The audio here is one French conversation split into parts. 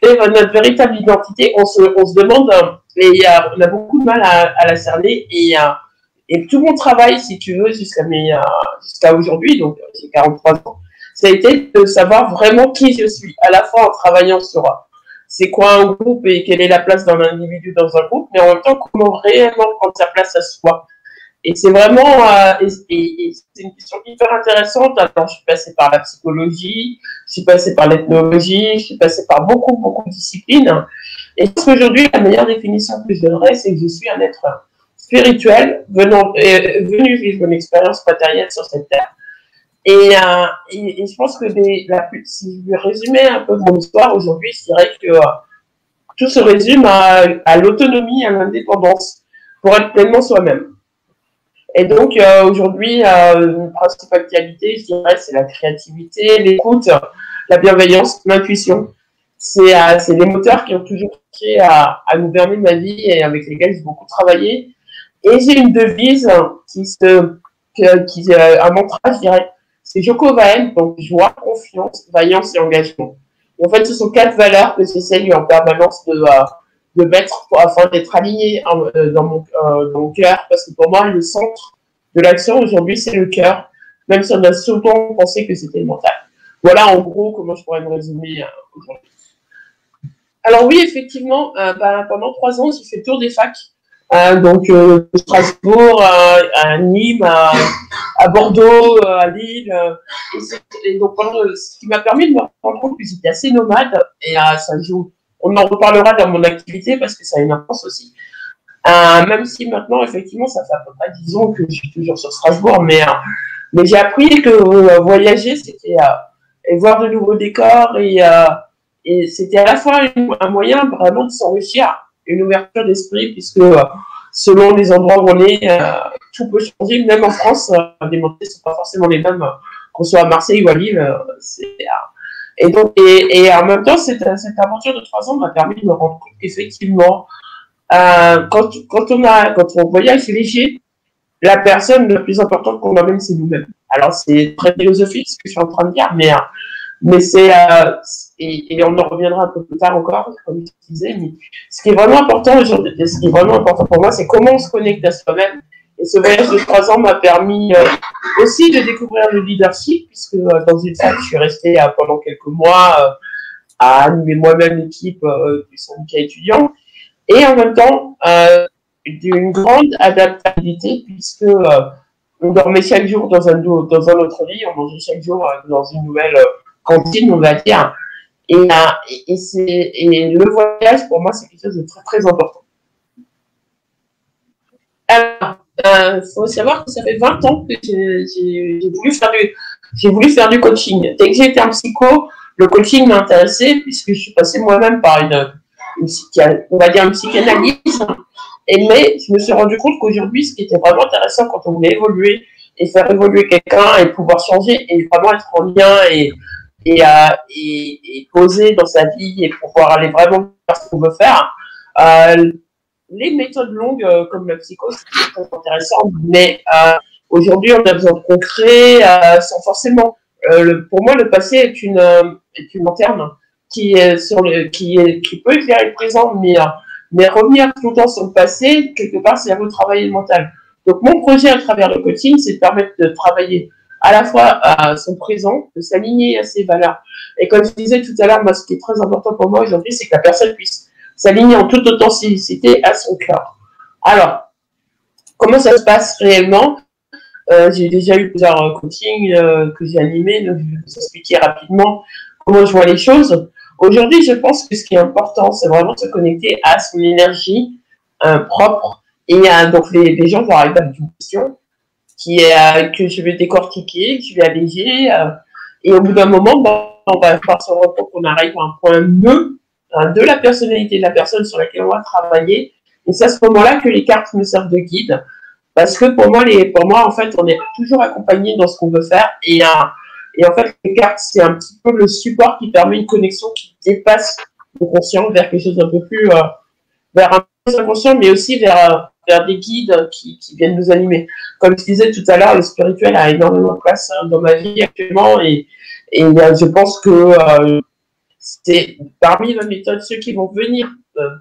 quelle est notre véritable identité, on se demande, et on a beaucoup de mal à la cerner, et tout mon travail, si tu veux, jusqu'à aujourd'hui, donc j'ai 43 ans, ça a été de savoir vraiment qui je suis, à la fois en travaillant sur c'est quoi un groupe et quelle est la place d'un individu dans un groupe, mais en même temps, comment réellement prendre sa place à soi. Et c'est vraiment, et c'est une question hyper intéressante. Alors, je suis passée par la psychologie, je suis passée par l'ethnologie, je suis passée par beaucoup, beaucoup de disciplines. Et je pense qu'aujourd'hui, la meilleure définition que je donnerais, c'est que je suis un être spirituel venu vivre une expérience matérielle sur cette terre. Et je pense que si je résumais un peu mon histoire aujourd'hui, je dirais que tout se résume à l'autonomie, à l'indépendance, pour être pleinement soi-même. Et donc, aujourd'hui, une principale qualité, je dirais, c'est la créativité, l'écoute, la bienveillance, l'intuition. C'est les moteurs qui ont toujours cherché à gouverner ma vie et avec lesquels j'ai beaucoup travaillé. Et j'ai une devise un mantra, je dirais, c'est Joko Vaen, donc joie, confiance, vaillance et engagement. Et en fait, ce sont 4 valeurs que j'essaye en permanence de mettre afin d'être aligné dans mon cœur, parce que pour moi, le centre de l'action aujourd'hui, c'est le cœur, même si on a souvent pensé que c'était le mental. Voilà en gros comment je pourrais me résumer aujourd'hui. Alors oui, effectivement, pendant 3 ans, j'ai fait le tour des facs. Donc Strasbourg, à Nîmes, à Bordeaux, à Lille. Et donc, ce qui m'a permis de me rendre compte que j'étais assez nomade. Et ça joue. On en reparlera dans mon activité parce que ça a une importance aussi. Même si maintenant, effectivement, ça fait à peu près 10 ans que je suis toujours sur Strasbourg. Mais j'ai appris que voyager, c'était et voir de nouveaux décors. Et c'était à la fois un moyen vraiment de s'enrichir, une ouverture d'esprit, puisque selon les endroits où on est, tout peut changer. Même en France, les montées ne sont pas forcément les mêmes, qu'on soit à Marseille ou à Lille. Et donc, et en même temps, cette aventure de 3 ans m'a permis de me rendre compte qu'effectivement, quand on voyage léger, la personne la plus importante qu'on emmène, c'est nous-mêmes. Alors, c'est très philosophique ce que je suis en train de dire, mais c'est et on en reviendra un peu plus tard encore, comme je disais, mais ce qui est vraiment important aujourd'hui, ce qui est vraiment important pour moi, c'est comment on se connecte à soi-même. Et ce voyage de 3 ans m'a permis aussi de découvrir le leadership, puisque dans une fac, je suis restée pendant quelques mois à animer moi-même l'équipe du syndicat étudiant, et en même temps d'une grande adaptabilité, puisque on dormait chaque jour dans un autre lit, on mangeait chaque jour dans une nouvelle cantine, on va dire. Et le voyage, pour moi, c'est quelque chose de très, très important. Alors, faut savoir que ça fait 20 ans que j'ai voulu faire du coaching. Dès que j'ai été en psycho, le coaching m'a intéressé, puisque je suis passée moi-même par on va dire une psychanalyse. Mais je me suis rendu compte qu'aujourd'hui, ce qui était vraiment intéressant quand on voulait évoluer et faire évoluer quelqu'un et pouvoir changer et vraiment être en lien et poser dans sa vie et pouvoir aller vraiment faire ce qu'on veut faire. Les méthodes longues comme la psycho, c'est très intéressant, mais aujourd'hui, on a besoin de concret, sans forcément. Pour moi, le passé est une lanterne qui peut éclairer le présent, mais revenir tout le temps sur le passé, quelque part, c'est à vous de travailler le mental. Donc, mon projet à travers le coaching, c'est de permettre de travailler à la fois à son présent, de s'aligner à ses valeurs. Et comme je disais tout à l'heure, moi, ce qui est très important pour moi aujourd'hui, c'est que la personne puisse s'aligner en toute authenticité à son cœur. Alors, comment ça se passe réellement? J'ai déjà eu plusieurs coachings que j'ai animés, donc je vais vous expliquer rapidement comment je vois les choses. Aujourd'hui, je pense que ce qui est important, c'est vraiment de se connecter à son énergie propre. Et donc, les gens vont arriver avec une question que je vais décortiquer, que je vais alléger. Et au bout d'un moment, on va faire se rendre compte qu'on arrive à un point nœud de la personnalité de la personne sur laquelle on va travailler. Et c'est à ce moment-là que les cartes me servent de guide. Parce que pour moi, en fait, on est toujours accompagné dans ce qu'on veut faire. Et en fait, les cartes, c'est un petit peu le support qui permet une connexion qui dépasse le conscient vers quelque chose d'un peu plus, vers un peu plus inconscient, mais aussi vers des guides qui viennent nous animer. Comme je disais tout à l'heure, le spirituel a énormément de place dans ma vie actuellement. Et je pense que c'est parmi ma méthode, ceux qui vont venir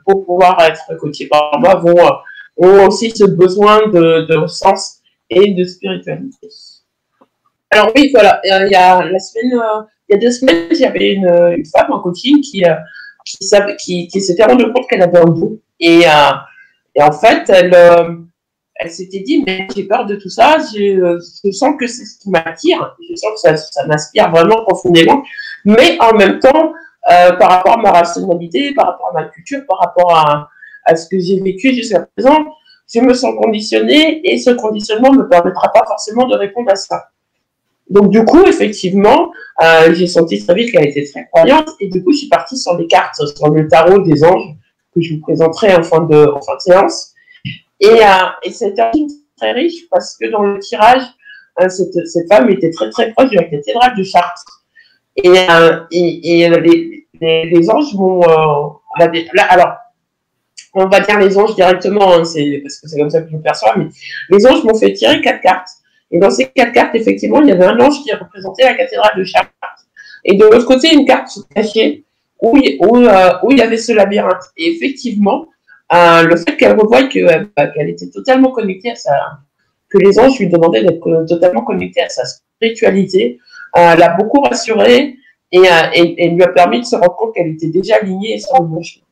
pour pouvoir être coachés par moi ont aussi ce besoin de sens et de spiritualité. Alors oui, voilà, il y a il y a 2 semaines, j'avais une femme en coaching qui s'était rendue compte qu'elle avait un don. Et en fait, elle s'était dit, mais j'ai peur de tout ça, je sens que c'est ce qui m'attire, je sens que ça m'inspire vraiment profondément, mais en même temps, par rapport à ma rationalité, par rapport à ma culture, par rapport à ce que j'ai vécu jusqu'à présent, je me sens conditionnée et ce conditionnement ne me permettra pas forcément de répondre à ça. Donc du coup, effectivement, j'ai senti très vite qu'elle était très croyante et du coup, je suis partie sur les cartes, sur le tarot des anges que je vous présenterai en fin de séance. Et c'était un film très riche parce que dans le tirage, cette femme était très très proche de la cathédrale de Chartres. Et les anges m'ont... alors, on va dire les anges directement, hein, parce que c'est comme ça que je le perçois, mais les anges m'ont fait tirer 4 cartes. Et dans ces 4 cartes, effectivement, il y avait un ange qui représentait la cathédrale de Chartres. Et de l'autre côté, une carte se cachait où il y avait ce labyrinthe. Et effectivement, le fait qu'elle revoie qu'elle était totalement connectée à sa... que les anges lui demandaient d'être totalement connectée à sa spiritualité, l'a beaucoup rassurée et lui a permis de se rendre compte qu'elle était déjà alignée sur le bon chemin.